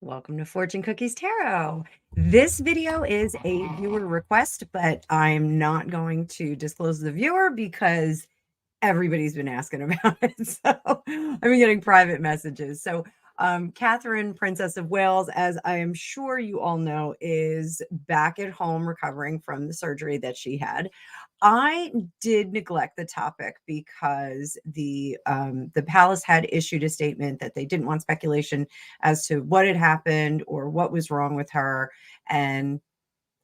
Welcome to Fortune Cookies Tarot. This video is a viewer request, but I'm not going to disclose the viewer because everybody's been asking about it. So I've been getting private messages. So Catherine, Princess of Wales, as I am sure you all know, is back at home recovering from the surgery that she had. I did neglect the topic because the palace had issued a statement that they didn't want speculation as to what had happened or what was wrong with her, and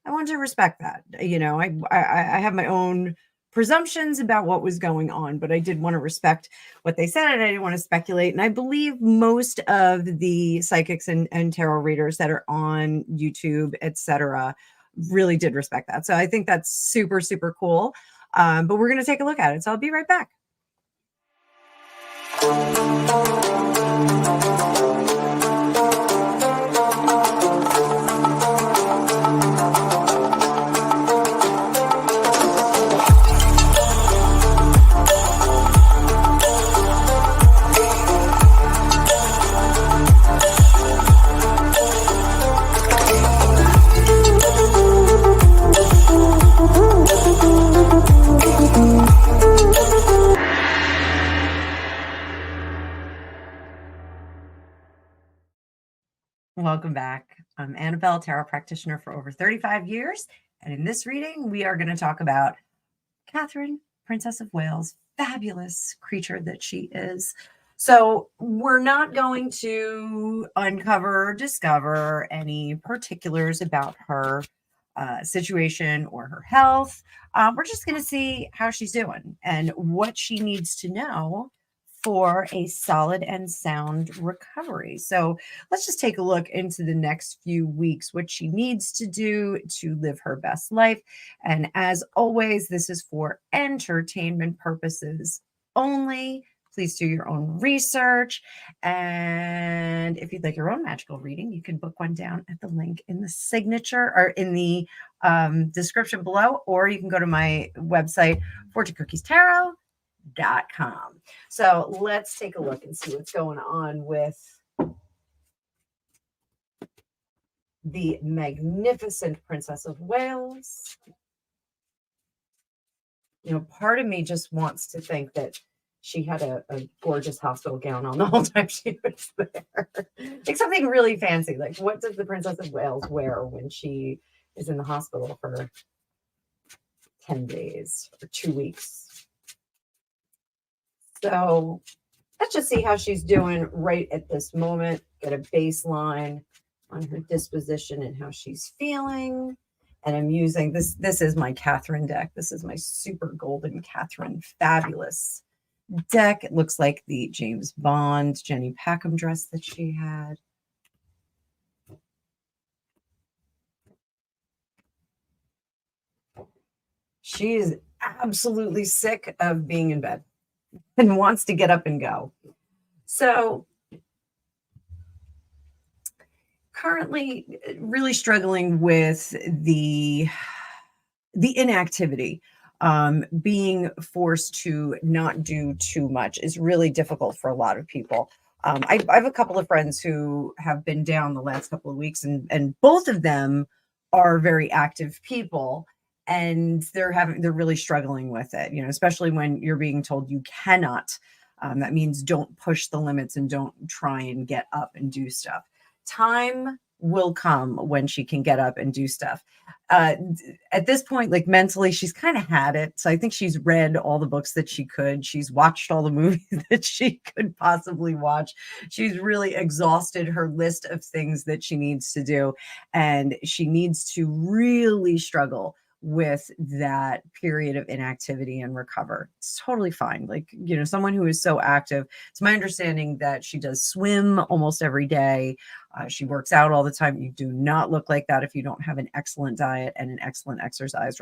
I wanted to respect that. I have my own presumptions about what was going on, but I did want to respect what they said, and I didn't want to speculate. And I believe most of the psychics and tarot readers that are on YouTube, etc., really did respect that. So I think that's super, super cool. But we're going to take a look at it. So I'll be right back. Welcome back. I'm Annabelle, tarot practitioner for over 35 years. And in this reading, we are going to talk about Catherine, Princess of Wales, fabulous creature that she is. So we're not going to uncover or discover any particulars about her situation or her health. We're just going to see how she's doing and what she needs to know for a solid and sound recovery. So let's just take a look into the next few weeks, what she needs to do to live her best life. And as always, this is for entertainment purposes only. Please do your own research. And if you'd like your own magical reading, you can book one down at the link in the signature or in the description below, or you can go to my website, fortunecookiestarot.com. So let's take a look and see what's going on with the magnificent Princess of Wales. You know, part of me just wants to think that she had a gorgeous hospital gown on the whole time she was there. Like something really fancy. Like, what does the Princess of Wales wear when she is in the hospital for 10 days or 2 weeks? So let's just see how she's doing right at this moment. Get a baseline on her disposition and how she's feeling. And I'm using this. This is my Catherine deck. This is my super golden Catherine fabulous deck. It looks like the James Bond Jenny Packham dress that she had. She is absolutely sick of being in bed and wants to get up and go. So currently really struggling with the inactivity. Being forced to not do too much is really difficult for a lot of people. I have a couple of friends who have been down the last couple of weeks, and both of them are very active people, and they're really struggling with it, you know, especially when you're being told you cannot. That means don't push the limits and don't try and get up and do stuff. Time will come when she can get up and do stuff. At this point, like mentally, she's kind of had it. So I think she's read all the books that she could. She's watched all the movies that she could possibly watch. She's really exhausted her list of things that she needs to do. And she needs to really struggle with that period of inactivity and recover. It's totally fine. Like, you know, someone who is so active, it's my understanding that she does swim almost every day. She works out all the time. You do not look like that if you don't have an excellent diet and an excellent exercise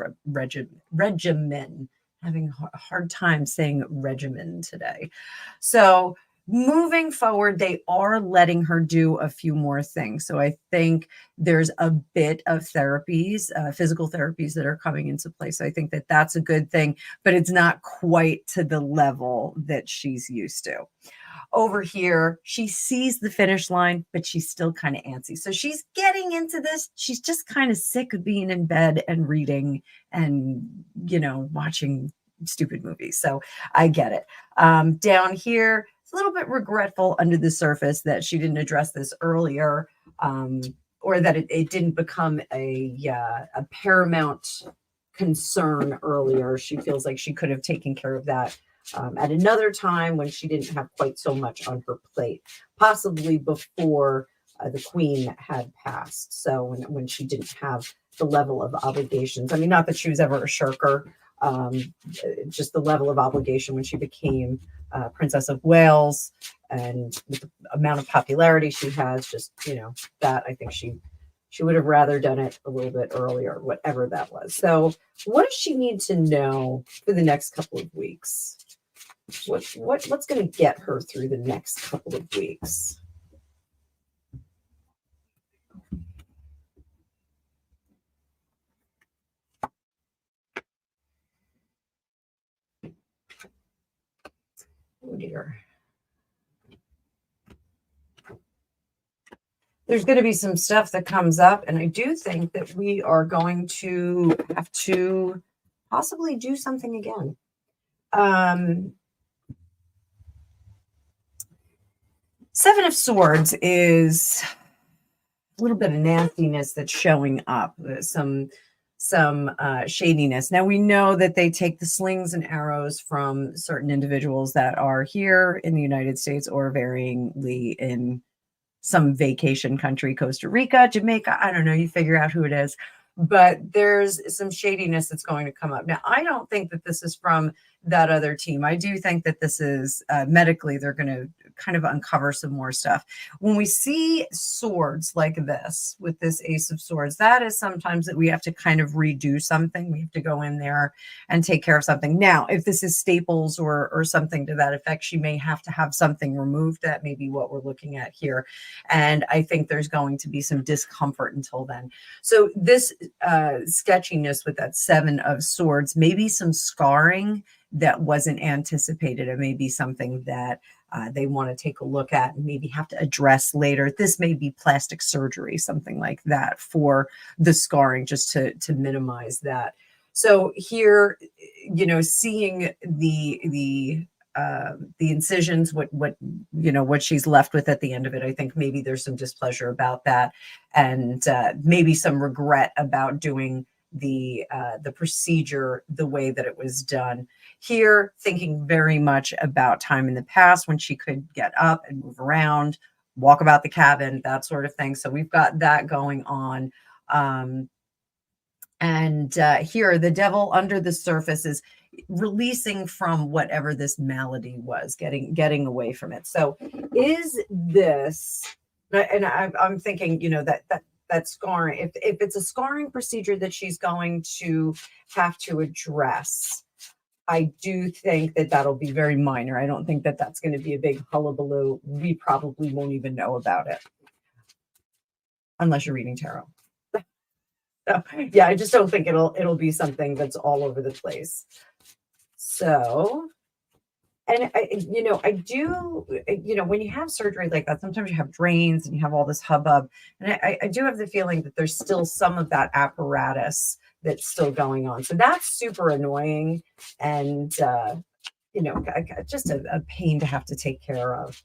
regimen. Having a hard time saying regimen today. So moving forward, they are letting her do a few more things. So I think there's a bit of therapies, physical therapies that are coming into place. So I think that that's a good thing, but it's not quite to the level that she's used to. Over here, she sees the finish line, but she's still kind of antsy. So she's getting into this. She's just kind of sick of being in bed and reading and, watching stupid movies. So I get it. Down here, it's a little bit regretful under the surface that she didn't address this earlier, or that it didn't become a paramount concern earlier. She feels like she could have taken care of that at another time when she didn't have quite so much on her plate, possibly before the queen had passed. So when she didn't have the level of obligations. I mean, not that she was ever a shirker, just the level of obligation when she became Princess of Wales, and with the amount of popularity she has, just, that I think she would have rather done it a little bit earlier, whatever that was. So what does she need to know for the next couple of weeks? What's going to get her through the next couple of weeks? Oh dear. There's going to be some stuff that comes up, and I do think that we are going to have to possibly do something again. Seven of Swords is a little bit of nastiness that's showing up, some shadiness. Now we know that they take the slings and arrows from certain individuals that are here in the United States or varyingly in some vacation country, Costa Rica, Jamaica, I don't know, you figure out who it is. But there's some shadiness that's going to come up. Now, I don't think that this is from that other team. I do think that this is medically, they're going to kind of uncover some more stuff. When we see swords like this, with this Ace of Swords, that is sometimes that we have to kind of redo something. We have to go in there and take care of something. Now, if this is staples or something to that effect, she may have to have something removed. That may be what we're looking at here. And I think there's going to be some discomfort until then. So this sketchiness with that Seven of Swords, maybe some scarring that wasn't anticipated. It may be something that they want to take a look at and maybe have to address later. This may be plastic surgery, something like that, for the scarring, just to minimize that. So here, seeing the incisions, what she's left with at the end of it, I think maybe there's some displeasure about that, and maybe some regret about doing the procedure the way that it was done. Here, thinking very much about time in the past when she could get up and move around, walk about the cabin, that sort of thing. So we've got that going on. And here, the devil under the surface is releasing from whatever this malady was, getting away from it. So is this, and I'm thinking, that scarring, if it's a scarring procedure that she's going to have to address, I do think that that'll be very minor. I don't think that that's going to be a big hullabaloo. We probably won't even know about it unless you're reading tarot. So, yeah, I just don't think it'll be something that's all over the place. So, and I do, when you have surgery like that, sometimes you have drains and you have all this hubbub. And I do have the feeling that there's still some of that apparatus that's still going on. So that's super annoying. And, just a pain to have to take care of.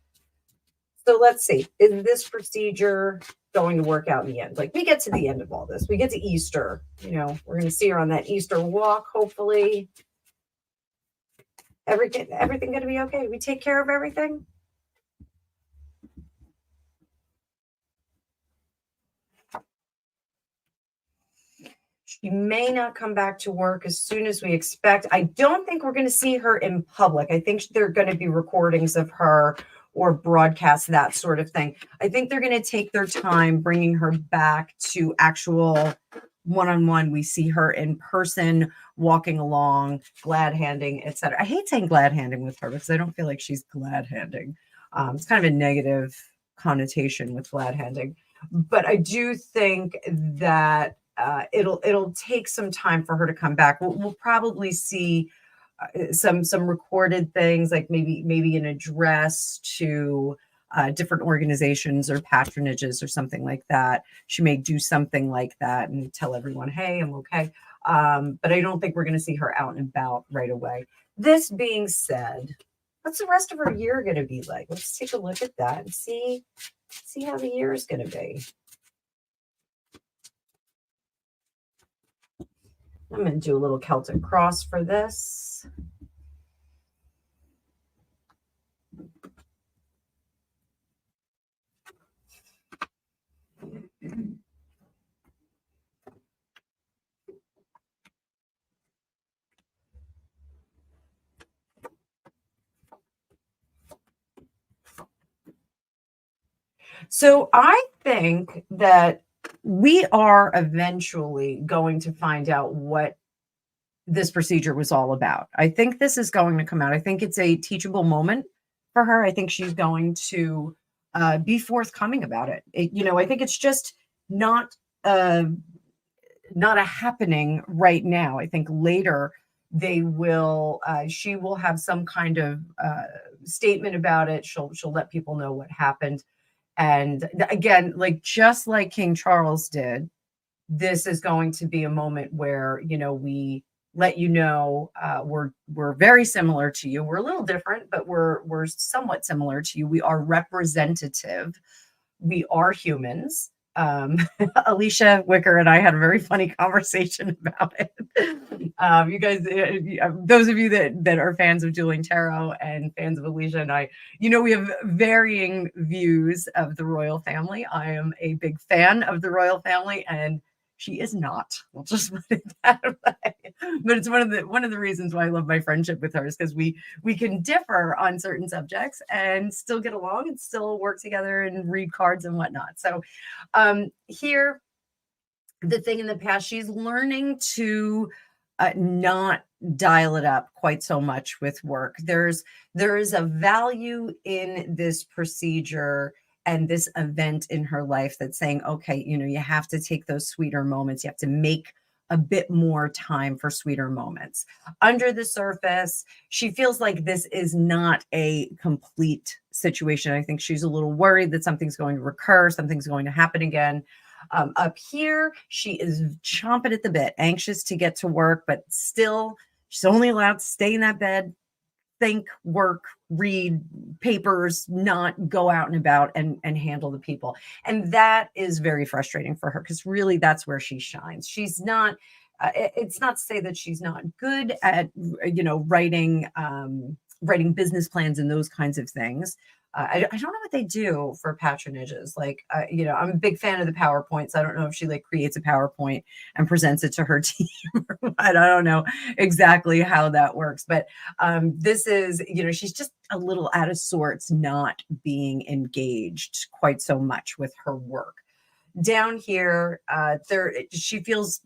So let's see, is this procedure going to work out in the end? Like, we get to the end of all this. We get to Easter, we're going to see her on that Easter walk, hopefully. Everything going to be okay? We take care of everything? She may not come back to work as soon as we expect. I don't think we're going to see her in public. I think there are going to be recordings of her or broadcast, that sort of thing. I think they're going to take their time bringing her back to actual one-on-one. We see her in person, walking along, glad handing, etc. I hate saying glad handing with her because I don't feel like she's glad handing. It's kind of a negative connotation with glad handing, but I do think that it'll take some time for her to come back. We'll probably see some recorded things, like maybe an address to different organizations or patronages or something like that. She may do something like that and tell everyone, hey, I'm okay. But I don't think we're going to see her out and about right away. This being said, what's the rest of her year going to be like? Let's take a look at that and see how the year is going to be. I'm going to do a little Celtic cross for this. So I think that we are eventually going to find out what this procedure was all about. I think this is going to come out. I think it's a teachable moment for her. I think she's going to be forthcoming about it. I think it's just not uh, not a happening right now. I think later she will have some kind of statement about it. She'll let people know what happened. And again, like just like King Charles did, this is going to be a moment where, we let you know we're very similar to you. We're a little different, but we're somewhat similar to you. We are representative. We are humans. Alicia Wicker and I had a very funny conversation about it. You guys, those of you that are fans of Dueling Tarot and fans of Alicia and I, we have varying views of the royal family. I am a big fan of the royal family, and she is not. We'll just put it that way. But it's one of the reasons why I love my friendship with her, is because we can differ on certain subjects and still get along and still work together and read cards and whatnot. So here, the thing in the past, she's learning to not dial it up quite so much with work. There is a value in this procedure and this event in her life that's saying, okay, you have to take those sweeter moments. You have to make a bit more time for sweeter moments. Under the surface, she feels like this is not a complete situation. I think she's a little worried that something's going to recur, something's going to happen again. Up here, she is chomping at the bit, anxious to get to work, but still, she's only allowed to stay in that bed, think, work, read papers, not go out and about and handle the people. And that is very frustrating for her, because really that's where she shines. She's not, it's not to say that she's not good at, writing business plans and those kinds of things. I don't know what they do for patronages. Like, I'm a big fan of the PowerPoints. I don't know if she creates a PowerPoint and presents it to her team or what. I don't know exactly how that works, but this is, she's just a little out of sorts, not being engaged quite so much with her work. Down here, she feels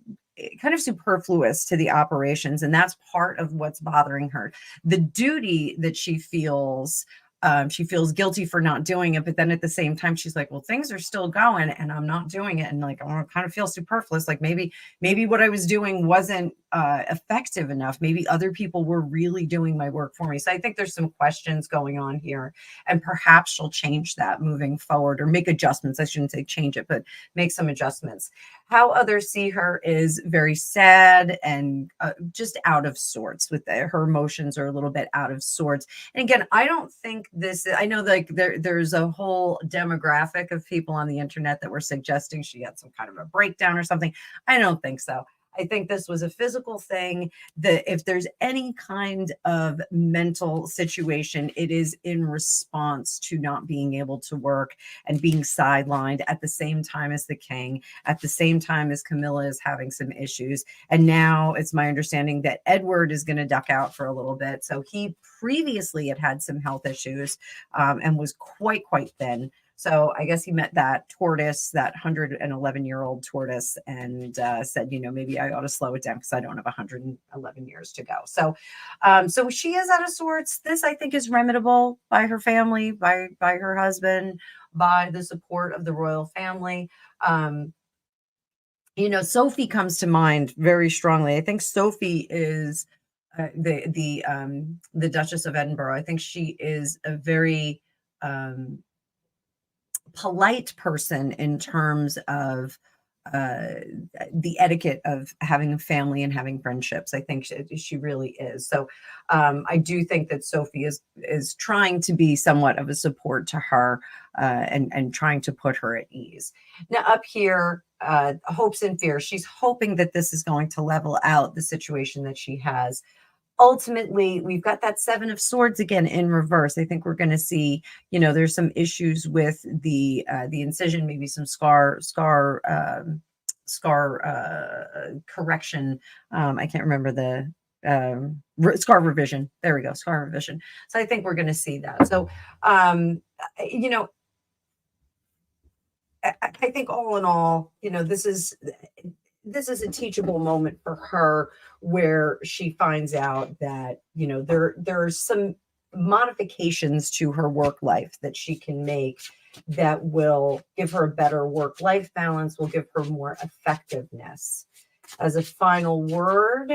kind of superfluous to the operations, and that's part of what's bothering her. The duty that she feels guilty for not doing it, but then at the same time she's like, well, things are still going and I'm not doing it, and I kind of feel superfluous. Like maybe what I was doing wasn't effective enough. Maybe other people were really doing my work for me. So I think there's some questions going on here, and perhaps she'll change that moving forward, or make adjustments. I shouldn't say change it, but make some adjustments. How others see her is very sad and just out of sorts with her emotions are a little bit out of sorts. And again, I don't think I know there's a whole demographic of people on the internet that were suggesting she had some kind of a breakdown or something. I don't think so. I think this was a physical thing, that if there's any kind of mental situation, it is in response to not being able to work and being sidelined at the same time as the king, at the same time as Camilla is having some issues. And now it's my understanding that Edward is going to duck out for a little bit. So he previously had some health issues and was quite thin. So I guess he met that tortoise, that 111-year-old tortoise, and said, maybe I ought to slow it down because I don't have 111 years to go. So, so she is out of sorts. This, I think, is remediable by her family, by her husband, by the support of the royal family. Sophie comes to mind very strongly. I think Sophie is the Duchess of Edinburgh. I think she is a very polite person in terms of uh, the etiquette of having a family and having friendships. I think she really is. So I do think that Sophie is trying to be somewhat of a support to her and trying to put her at ease. Now up here, hopes and fears. She's hoping that this is going to level out the situation that she has. Ultimately, we've got that Seven of Swords again in reverse. I think we're going to see, there's some issues with the incision, maybe some scar correction. I can't remember the scar revision. There we go, scar revision. So I think we're going to see that. So, I think all in all, this is a teachable moment for her where she finds out that, there's some modifications to her work life that she can make that will give her a better work-life balance, will give her more effectiveness. As a final word,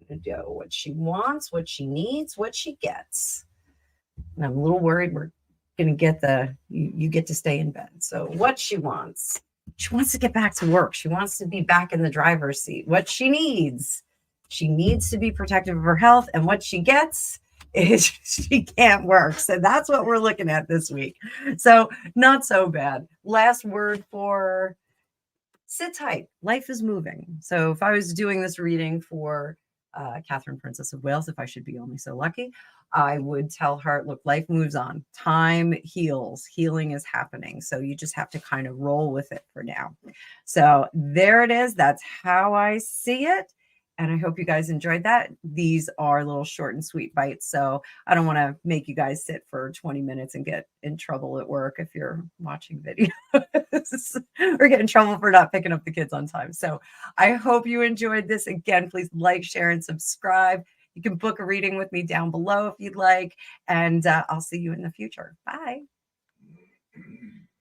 what she wants, what she needs, what she gets. And I'm a little worried we're going to get you get to stay in bed. So what she wants to get back to work. She wants to be back in the driver's seat. What she needs to be protective of her health. And what she gets is she can't work. So that's what we're looking at this week. So not so bad. Last word for sit tight. Life is moving. So if I was doing this reading for Catherine, Princess of Wales, if I should be only so lucky, I would tell her, look, life moves on. Time heals. Healing is happening. So you just have to kind of roll with it for now. So there it is. That's how I see it. And I hope you guys enjoyed that. These are little short and sweet bites. So I don't want to make you guys sit for 20 minutes and get in trouble at work if you're watching videos or get in trouble for not picking up the kids on time. So I hope you enjoyed this. Again, please like, share, and subscribe. You can book a reading with me down below if you'd like. And I'll see you in the future. Bye.